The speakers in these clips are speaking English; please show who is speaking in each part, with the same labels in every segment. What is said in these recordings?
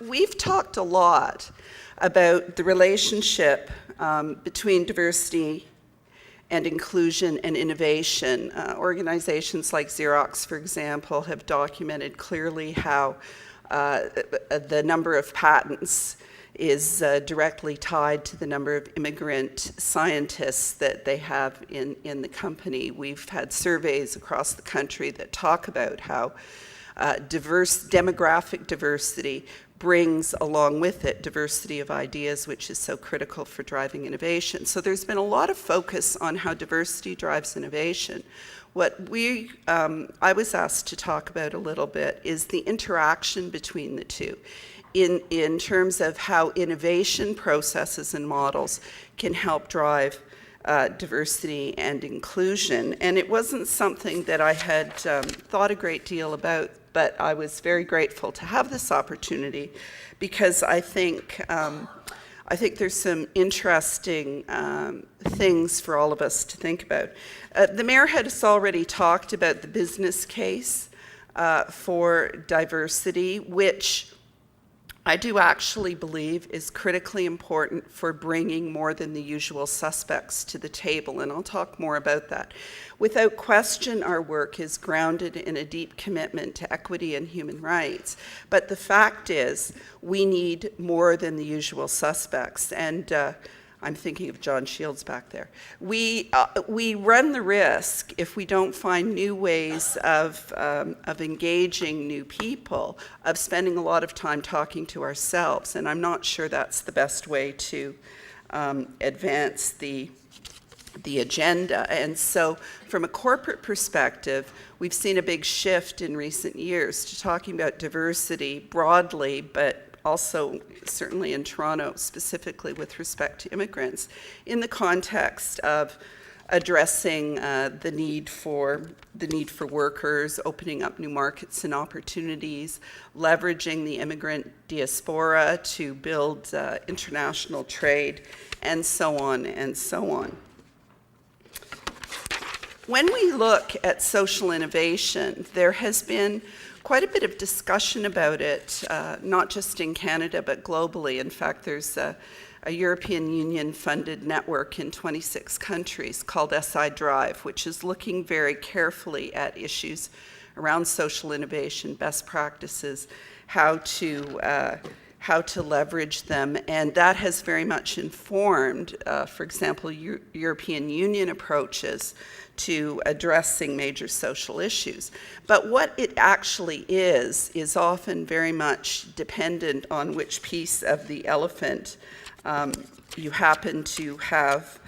Speaker 1: we've talked a lot about the relationship between diversity and inclusion and innovation. Organizations like Xerox, for example, have documented clearly how the number of patents is directly tied to the number of immigrant scientists that they have in the company. We've had surveys across the country that talk about how demographic diversity brings along with it diversity of ideas, which is so critical for driving innovation. So there's been a lot of focus on how diversity drives innovation. What I was asked to talk about a little bit is the interaction between the two in terms of how innovation processes and models can help drive diversity and inclusion. And it wasn't something that I had thought a great deal about, but I was very grateful to have this opportunity because I think there's some interesting things for all of us to think about. The mayor has already talked about the business case for diversity, which I do actually believe is critically important for bringing more than the usual suspects to the table, and I'll talk more about that. Without question, our work is grounded in a deep commitment to equity and human rights, but the fact is we need more than the usual suspects, and I'm thinking of John Shields back there. We run the risk, if we don't find new ways of engaging new people, of spending a lot of time talking to ourselves, and I'm not sure that's the best way to advance the agenda. And so from a corporate perspective, we've seen a big shift in recent years to talking about diversity broadly, but also certainly in Toronto, specifically with respect to immigrants, in the context of addressing the need for workers, opening up new markets and opportunities, leveraging the immigrant diaspora to build international trade, and so on and so on. When we look at social innovation, there has been quite a bit of discussion about it, not just in Canada, but globally. In fact, there's a European Union-funded network in 26 countries called SI Drive, which is looking very carefully at issues around social innovation, best practices, how to leverage them, and that has very much informed, for example, European Union approaches to addressing major social issues. But what it actually is often very much dependent on which piece of the elephant you happen to have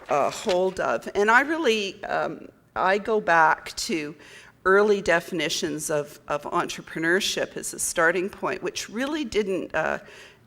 Speaker 1: hold of. And I really, I go back to early definitions of entrepreneurship as a starting point, which really didn't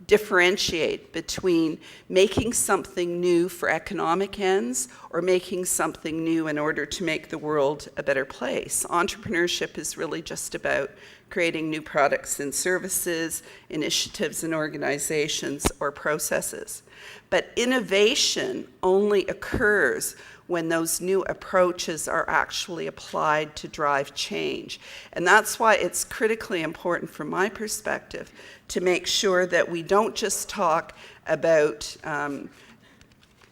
Speaker 1: differentiate between making something new for economic ends or making something new in order to make the world a better place. Entrepreneurship is really just about creating new products and services, initiatives and organizations or processes. But innovation only occurs when those new approaches are actually applied to drive change. And that's why it's critically important from my perspective to make sure that we don't just talk about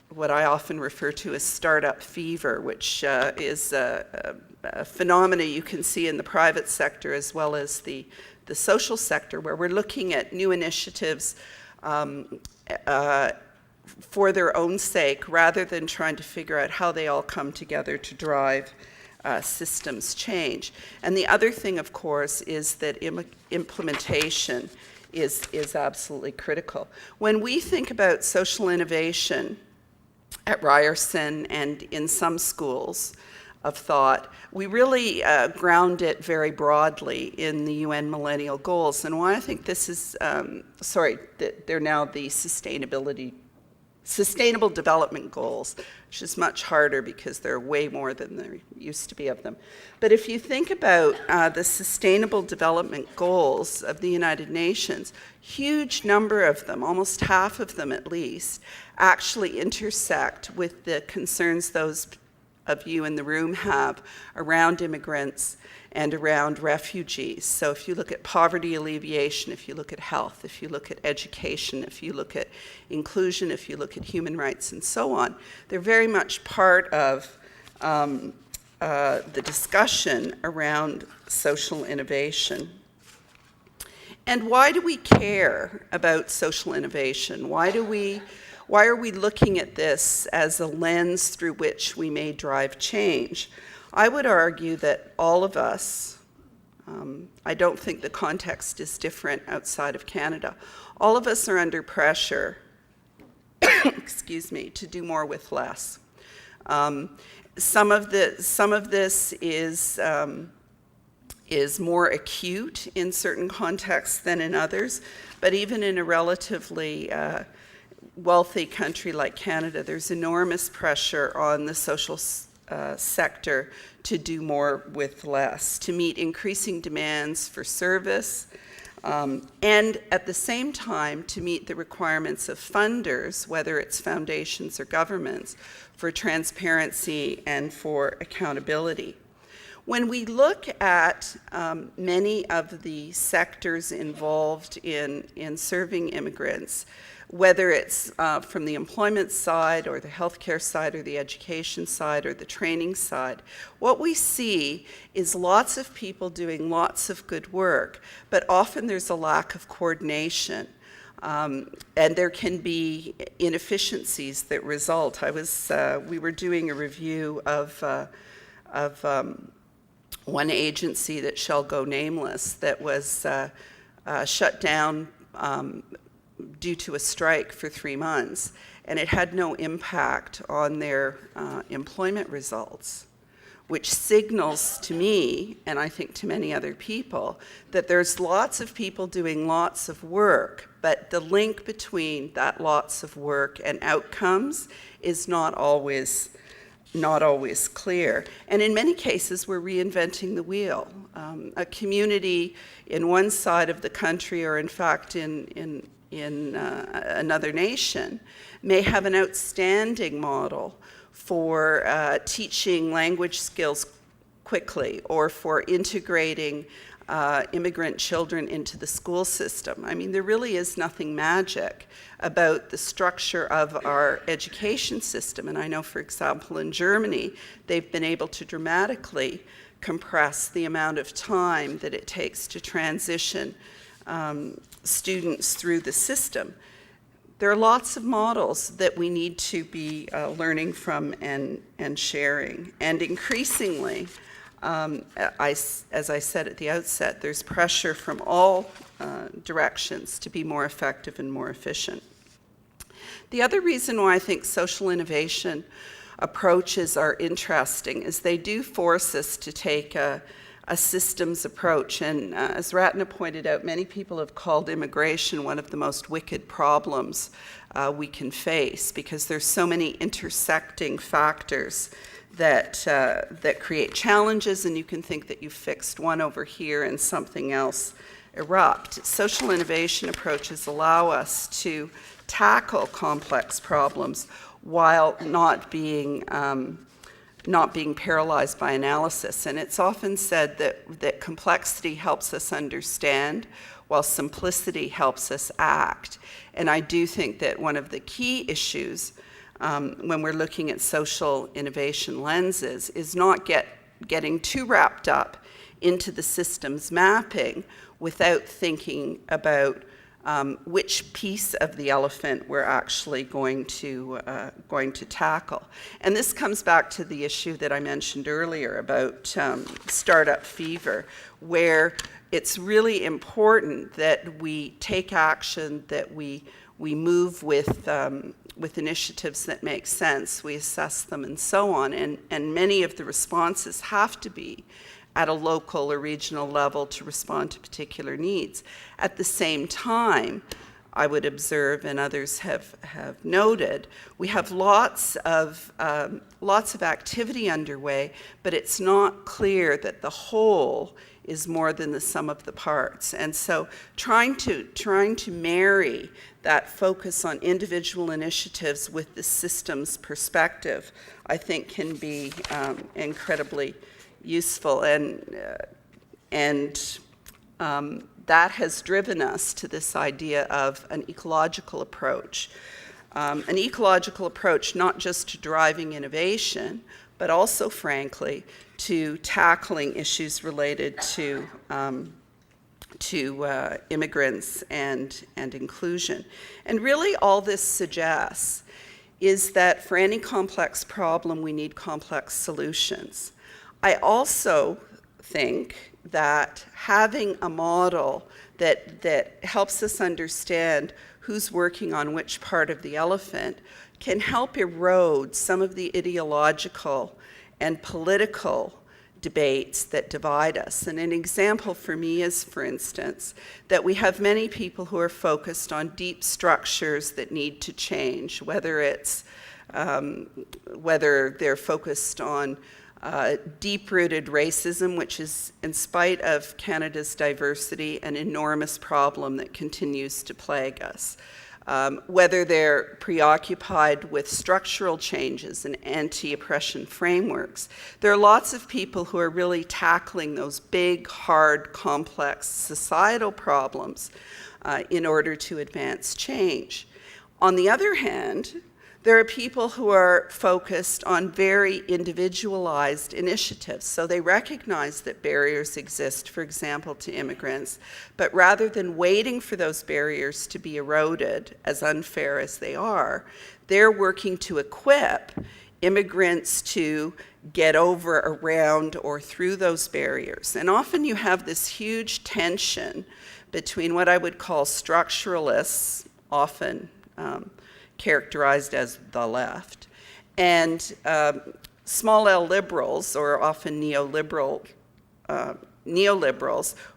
Speaker 1: what I often refer to as startup fever, which is a phenomena you can see in the private sector as well as the social sector, where we're looking at new initiatives for their own sake, rather than trying to figure out how they all come together to drive systems change. And the other thing, of course, is that implementation is absolutely critical. When we think about social innovation at Ryerson and in some schools of thought, we really ground it very broadly in the UN Millennial Goals. And why I think this is, they're now the Sustainable Development Goals, which is much harder because there are way more than there used to be of them. But if you think about the Sustainable Development Goals of the United Nations, huge number of them, almost half of them at least, actually intersect with the concerns those of you in the room have around immigrants and around refugees. So if you look at poverty alleviation, if you look at health, if you look at education, if you look at inclusion, if you look at human rights and so on, they're very much part of the discussion around social innovation. And why do we care about social innovation? Why are we looking at this as a lens through which we may drive change? I would argue that all of us, I don't think the context is different outside of Canada, all of us are under pressure, excuse me, to do more with less. Some of this is more acute in certain contexts than in others, but even in a relatively wealthy country like Canada, there's enormous pressure on the social sector to do more with less, to meet increasing demands for service, and at the same time to meet the requirements of funders, whether it's foundations or governments, for transparency and for accountability. When we look at many of the sectors involved in serving immigrants, whether it's from the employment side or the healthcare side or the education side or the training side, what we see is lots of people doing lots of good work, but often there's a lack of coordination. And there can be inefficiencies that result. We were doing a review of one agency that shall go nameless that was shut down due to a strike for 3 months, and it had no impact on their employment results, which signals to me, and I think to many other people, that there's lots of people doing lots of work, but the link between that lots of work and outcomes is not always clear. And in many cases, we're reinventing the wheel. A community in one side of the country, or in fact in another nation, may have an outstanding model for teaching language skills quickly, or for integrating immigrant children into the school system. I mean, there really is nothing magic about the structure of our education system. And I know, for example, in Germany, they've been able to dramatically compress the amount of time that it takes to transition students through the system. There are lots of models that we need to be learning from and sharing. And increasingly, as I said at the outset, there's pressure from all directions to be more effective and more efficient. The other reason why I think social innovation approaches are interesting is they do force us to take a systems approach. And as Ratna pointed out, many people have called immigration one of the most wicked problems we can face, because there's so many intersecting factors that create challenges, and you can think that you've fixed one over here and something else erupt. Social innovation approaches allow us to tackle complex problems while not being paralyzed by analysis. And it's often said that complexity helps us understand, while simplicity helps us act. And I do think that one of the key issues when we're looking at social innovation lenses is not getting too wrapped up into the systems mapping without thinking about which piece of the elephant we're actually going to tackle. And this comes back to the issue that I mentioned earlier about startup fever, where it's really important that we take action, that we move with initiatives that make sense, we assess them and so on, and many of the responses have to be at a local or regional level to respond to particular needs. At the same time, I would observe, and others have noted, we have lots of activity underway, but it's not clear that the whole is more than the sum of the parts. And so trying to marry that focus on individual initiatives with the systems perspective, I think can be incredibly useful. And that has driven us to this idea of an ecological approach. An ecological approach not just to driving innovation, but also, frankly, to tackling issues related to immigrants and inclusion. And really all this suggests is that for any complex problem, we need complex solutions. I also think that having a model that helps us understand who's working on which part of the elephant can help erode some of the ideological and political debates that divide us. And an example for me is, for instance, that we have many people who are focused on deep structures that need to change, whether they're focused on deep-rooted racism, which is, in spite of Canada's diversity, an enormous problem that continues to plague us. Whether they're preoccupied with structural changes and anti-oppression frameworks. There are lots of people who are really tackling those big, hard, complex societal problems in order to advance change. On the other hand, there are people who are focused on very individualized initiatives. So they recognize that barriers exist, for example, to immigrants, but rather than waiting for those barriers to be eroded, as unfair as they are, they're working to equip immigrants to get over, around, or through those barriers. And often you have this huge tension between what I would call structuralists, often characterized as the left, and small L liberals, or often neoliberals,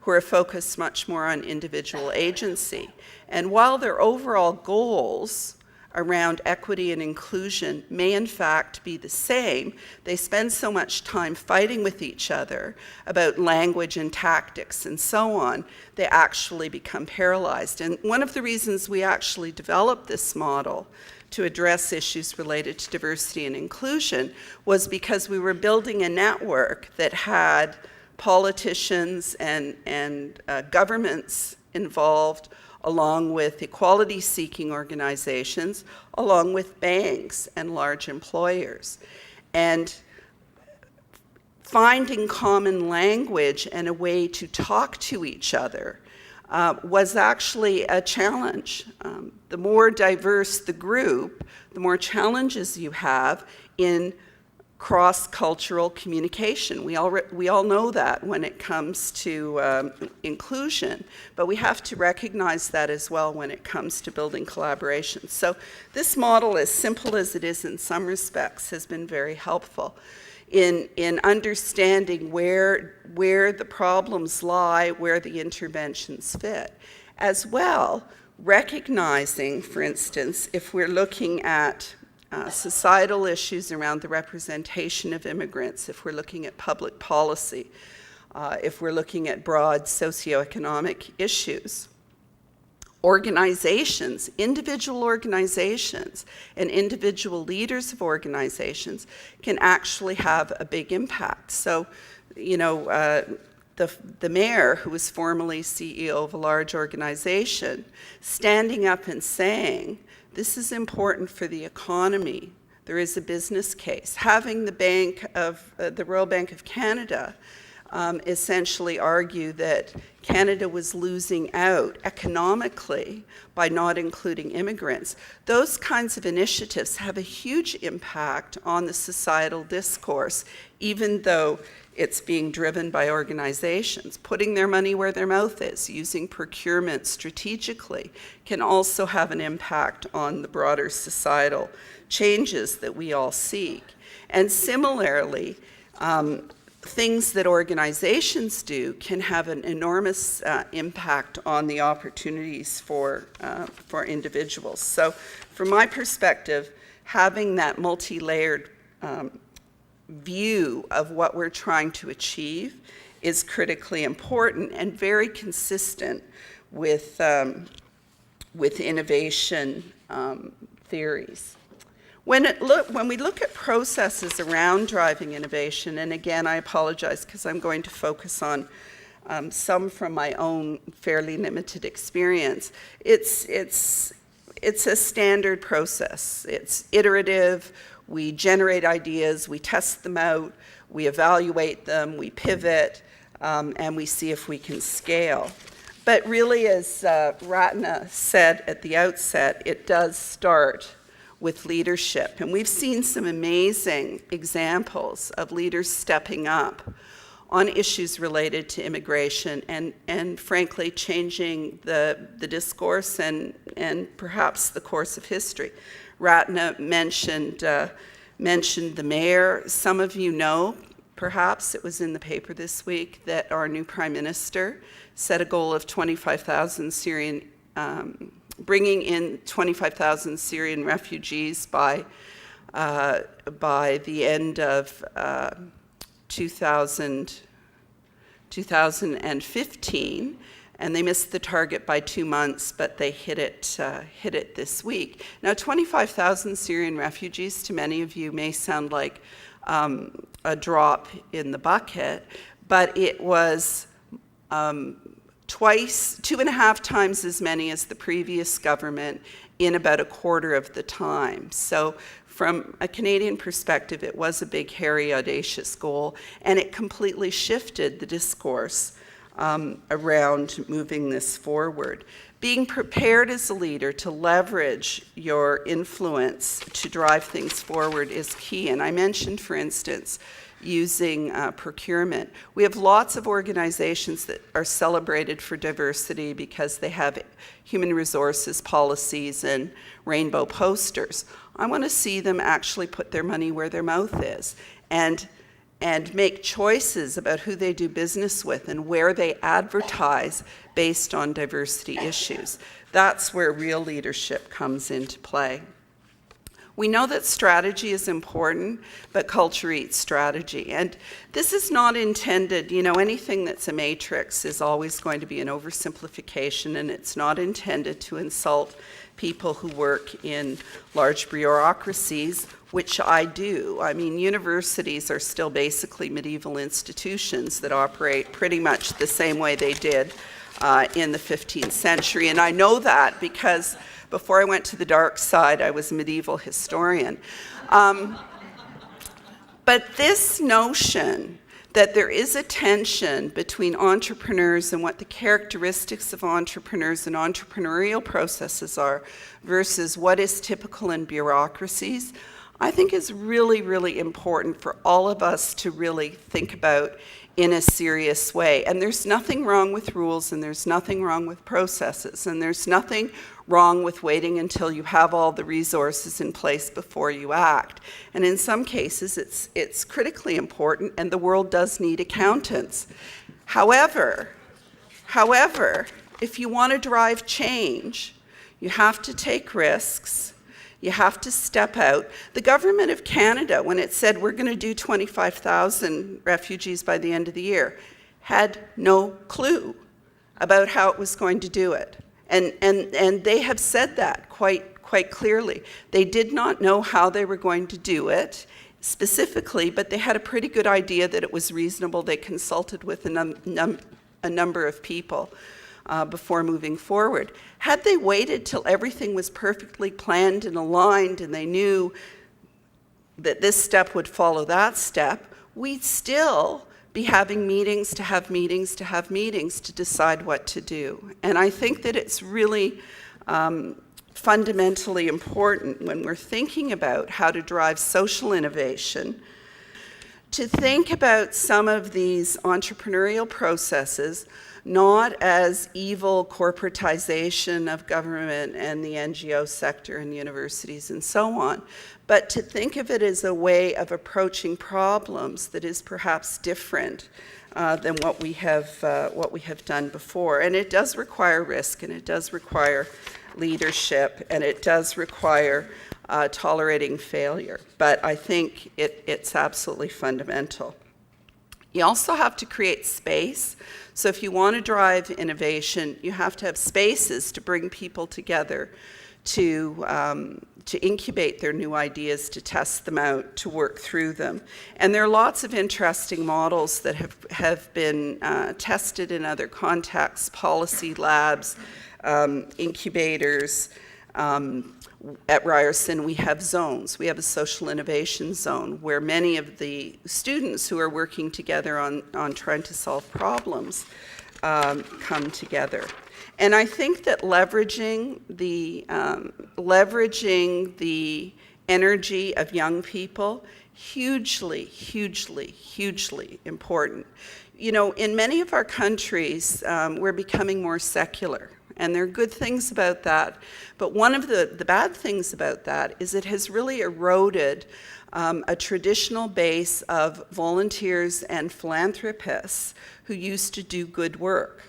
Speaker 1: who are focused much more on individual agency. And while their overall goals around equity and inclusion may in fact be the same, they spend so much time fighting with each other about language and tactics and so on, they actually become paralyzed. And one of the reasons we actually developed this model to address issues related to diversity and inclusion was because we were building a network that had politicians and governments involved, along with equality-seeking organizations, along with banks and large employers. And finding common language and a way to talk to each other was actually a challenge. The more diverse the group, the more challenges you have in cross-cultural communication. We all know that when it comes to inclusion, but we have to recognize that as well when it comes to building collaboration. So this model, as simple as it is in some respects, has been very helpful in understanding where the problems lie, where the interventions fit. As well, recognizing, for instance, if we're looking at societal issues around the representation of immigrants, if we're looking at public policy, if we're looking at broad socioeconomic issues, organizations, individual organizations, and individual leaders of organizations can actually have a big impact. So, you know, the mayor, who was formerly CEO of a large organization, standing up and saying, this is important for the economy. There is a business case. Having the Royal Bank of Canada essentially argue that Canada was losing out economically by not including immigrants. Those kinds of initiatives have a huge impact on the societal discourse, even though it's being driven by organizations. Putting their money where their mouth is, using procurement strategically, can also have an impact on the broader societal changes that we all seek. And similarly, things that organizations do can have an enormous impact on the opportunities for individuals. So from my perspective, having that multi-layered view of what we're trying to achieve is critically important and very consistent with innovation theories. When we look at processes around driving innovation, and again, I apologize because I'm going to focus on some from my own fairly limited experience. It's a standard process. It's iterative. We generate ideas, we test them out, we evaluate them, we pivot, and we see if we can scale. But really, as Ratna said at the outset, it does start with leadership. And we've seen some amazing examples of leaders stepping up on issues related to immigration and frankly, changing the discourse and perhaps the course of history. Ratna mentioned the mayor. Some of you know, perhaps it was in the paper this week, that our new prime minister set a goal of 25,000 Syrian, bringing in 25,000 Syrian refugees by the end of 2015. And they missed the target by 2 months, but they hit it this week. Now, 25,000 Syrian refugees to many of you may sound like a drop in the bucket, but it was 2.5 times as many as the previous government in about a quarter of the time. So from a Canadian perspective, it was a big, hairy, audacious goal, and it completely shifted the discourse around moving this forward. Being prepared as a leader to leverage your influence to drive things forward is key. And I mentioned, for instance, using procurement. We have lots of organizations that are celebrated for diversity because they have human resources policies and rainbow posters. I want to see them actually put their money where their mouth is and make choices about who they do business with and where they advertise based on diversity issues. That's where real leadership comes into play. We know that strategy is important, but culture eats strategy. And this is not intended, anything that's a matrix is always going to be an oversimplification, and it's not intended to insult people who work in large bureaucracies, which I do. I mean, universities are still basically medieval institutions that operate pretty much the same way they did in the 15th century. And I know that because before I went to the dark side, I was a medieval historian. But this notion that there is a tension between entrepreneurs and what the characteristics of entrepreneurs and entrepreneurial processes are versus what is typical in bureaucracies, I think is really, really important for all of us to really think about in a serious way. And there's nothing wrong with rules, and there's nothing wrong with processes, and there's nothing wrong with waiting until you have all the resources in place before you act. And in some cases, it's critically important, and the world does need accountants. However, if you want to drive change, you have to take risks. You have to step out. The government of Canada, when it said we're going to do 25,000 refugees by the end of the year, had no clue about how it was going to do it. And they have said that quite clearly. They did not know how they were going to do it specifically, but they had a pretty good idea that it was reasonable. They consulted with a number of people before moving forward. Had they waited till everything was perfectly planned and aligned and they knew that this step would follow that step, we'd still be having meetings to have meetings to have meetings to decide what to do. And I think that it's really fundamentally important when we're thinking about how to drive social innovation to think about some of these entrepreneurial processes not as evil corporatization of government and the NGO sector and universities and so on, but to think of it as a way of approaching problems that is perhaps different than what we have done before. And it does require risk, and it does require leadership, and it does require tolerating failure. But I think it's absolutely fundamental. You also have to create space. So if you want to drive innovation, you have to have spaces to bring people together to incubate their new ideas, to test them out, to work through them. And there are lots of interesting models that have been tested in other contexts, policy labs, incubators. At Ryerson, we have zones. We have a social innovation zone where many of the students who are working together on trying to solve problems come together. And I think that leveraging the energy of young people, hugely, hugely, hugely important. You know, in many of our countries, we're becoming more secular. And there are good things about that. But one of the bad things about that is it has really eroded a traditional base of volunteers and philanthropists who used to do good work,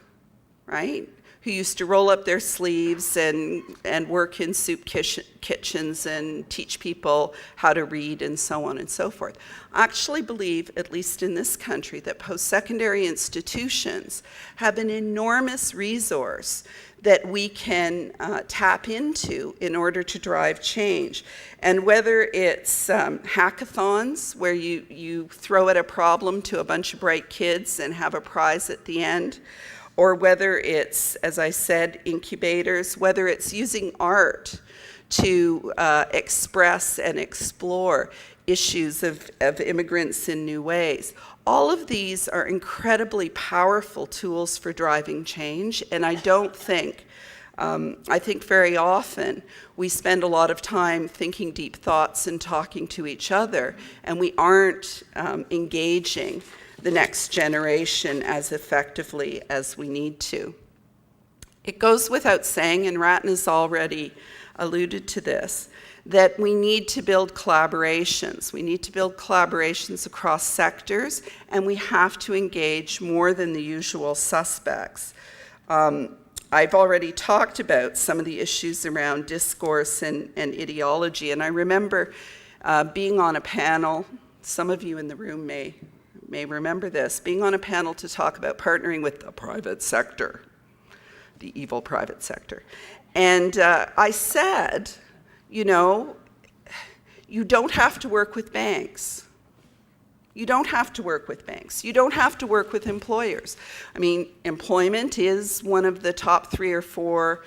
Speaker 1: right? Who used to roll up their sleeves and work in soup kitchens and teach people how to read and so on and so forth. I actually believe, at least in this country, that post-secondary institutions have an enormous resource that we can tap into in order to drive change. And whether it's hackathons, where you throw at a problem to a bunch of bright kids and have a prize at the end, or whether it's, as I said, incubators, whether it's using art to express and explore issues of immigrants in new ways. All of these are incredibly powerful tools for driving change, and I think very often we spend a lot of time thinking deep thoughts and talking to each other, and we aren't engaging the next generation as effectively as we need to. It goes without saying, and Rattan has already alluded to this, that we need to build collaborations. We need to build collaborations across sectors, and we have to engage more than the usual suspects. I've already talked about some of the issues around discourse and ideology, and I remember being on a panel, some of you in the room may remember this, being on a panel to talk about partnering with the private sector, the evil private sector. And I said, you know, you don't have to work with banks. You don't have to work with banks. You don't have to work with employers. I mean, employment is one of the top 3 or 4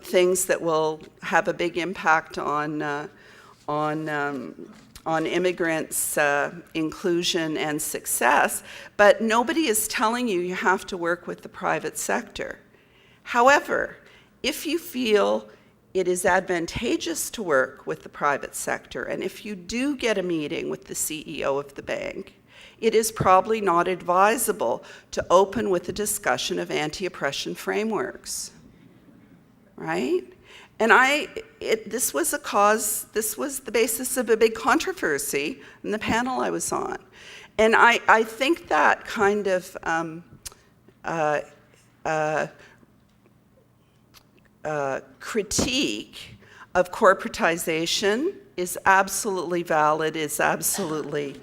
Speaker 1: things that will have a big impact on immigrants' inclusion and success, but nobody is telling you you have to work with the private sector. However, if you feel it is advantageous to work with the private sector, and if you do get a meeting with the CEO of the bank, it is probably not advisable to open with a discussion of anti-oppression frameworks, right? And this was the basis of a big controversy in the panel I was on. And I think that kind of critique of corporatization is absolutely valid, is absolutely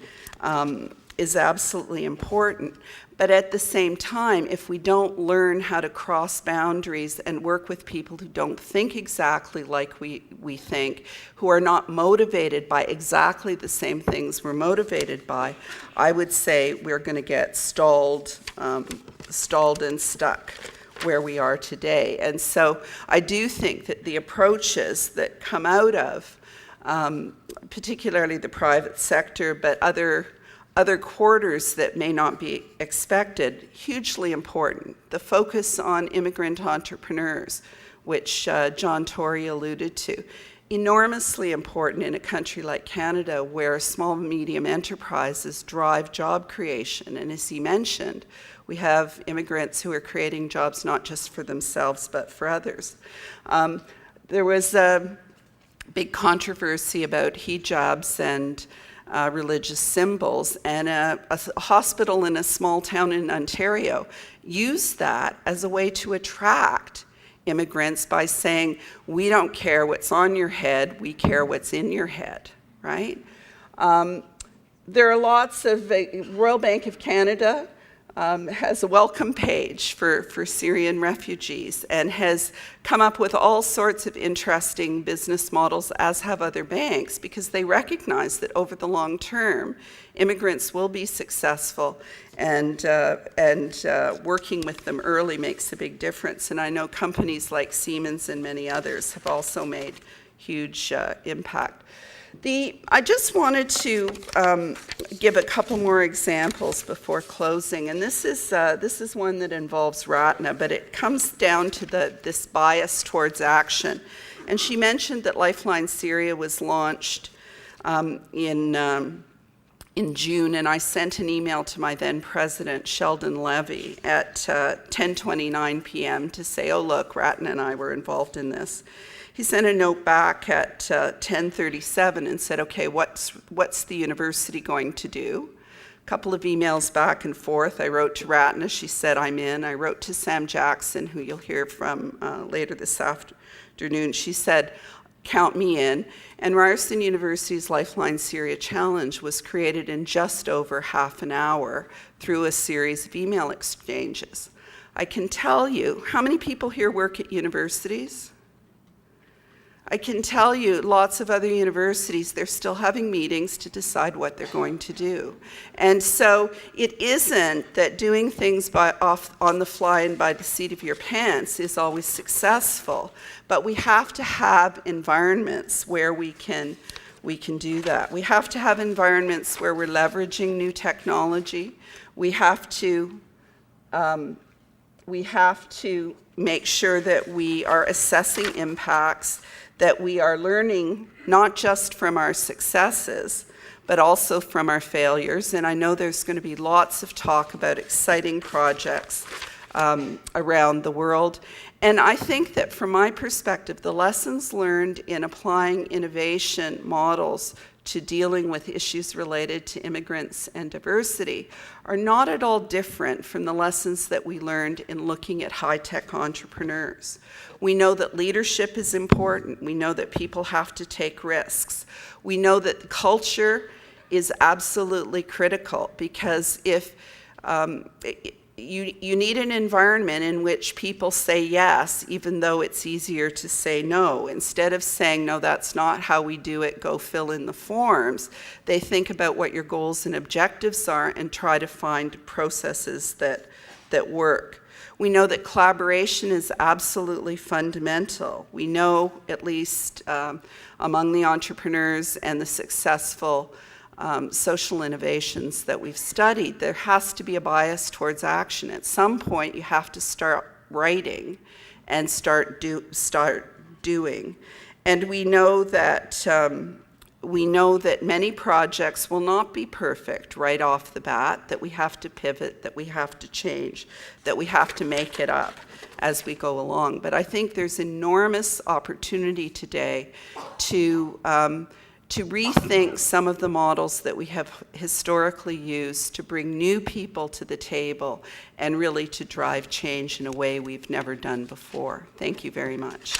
Speaker 1: important. But at the same time, if we don't learn how to cross boundaries and work with people who don't think exactly like we think, who are not motivated by exactly the same things we're motivated by, I would say we're going to get stalled and stuck where we are today. And so I do think that the approaches that come out of particularly the private sector, but other quarters that may not be expected, hugely important. The focus on immigrant entrepreneurs, which John Tory alluded to, enormously important in a country like Canada where small and medium enterprises drive job creation. And as he mentioned, we have immigrants who are creating jobs not just for themselves but for others. There was a big controversy about hijabs and religious symbols, and a hospital in a small town in Ontario used that as a way to attract immigrants by saying, we don't care what's on your head, we care what's in your head, right? there are lots of, Royal Bank of Canada has a welcome page for Syrian refugees and has come up with all sorts of interesting business models, as have other banks, because they recognize that over the long term, immigrants will be successful, and working with them early makes a big difference. And I know companies like Siemens and many others have also made huge impact. I just wanted to give a couple more examples before closing, and this is one that involves Ratna, but it comes down to this bias towards action. And she mentioned that Lifeline Syria was launched in June, and I sent an email to my then president, Sheldon Levy, at 10:29 p.m. to say, oh look, Ratna and I were involved in this. He sent a note back at 10:37 and said, okay, what's the university going to do? A couple of emails back and forth. I wrote to Ratna, she said, I'm in. I wrote to Sam Jackson, who you'll hear from later this afternoon. She said, count me in. And Ryerson University's Lifeline Syria Challenge was created in just over half an hour through a series of email exchanges. I can tell you, how many people here work at universities? I can tell you lots of other universities, they're still having meetings to decide what they're going to do. And so it isn't that doing things on the fly and by the seat of your pants is always successful, but we have to have environments where we can do that. We have to have environments where we're leveraging new technology. We have to make sure that we are assessing impacts, that we are learning not just from our successes, but also from our failures. And I know there's going to be lots of talk about exciting projects around the world. And I think that from my perspective, the lessons learned in applying innovation models to dealing with issues related to immigrants and diversity are not at all different from the lessons that we learned in looking at high-tech entrepreneurs. We know that leadership is important. We know that people have to take risks. We know that culture is absolutely critical, because if you need an environment in which people say yes, even though it's easier to say no. Instead of saying, no, that's not how we do it, go fill in the forms, they think about what your goals and objectives are and try to find processes that work. We know that collaboration is absolutely fundamental. We know, at least among the entrepreneurs and the successful social innovations that we've studied, there has to be a bias towards action. At some point, you have to start writing and start doing. And we know that many projects will not be perfect right off the bat, that we have to pivot, that we have to change, that we have to make it up as we go along. But I think there's enormous opportunity today to rethink some of the models that we have historically used to bring new people to the table and really to drive change in a way we've never done before. Thank you very much.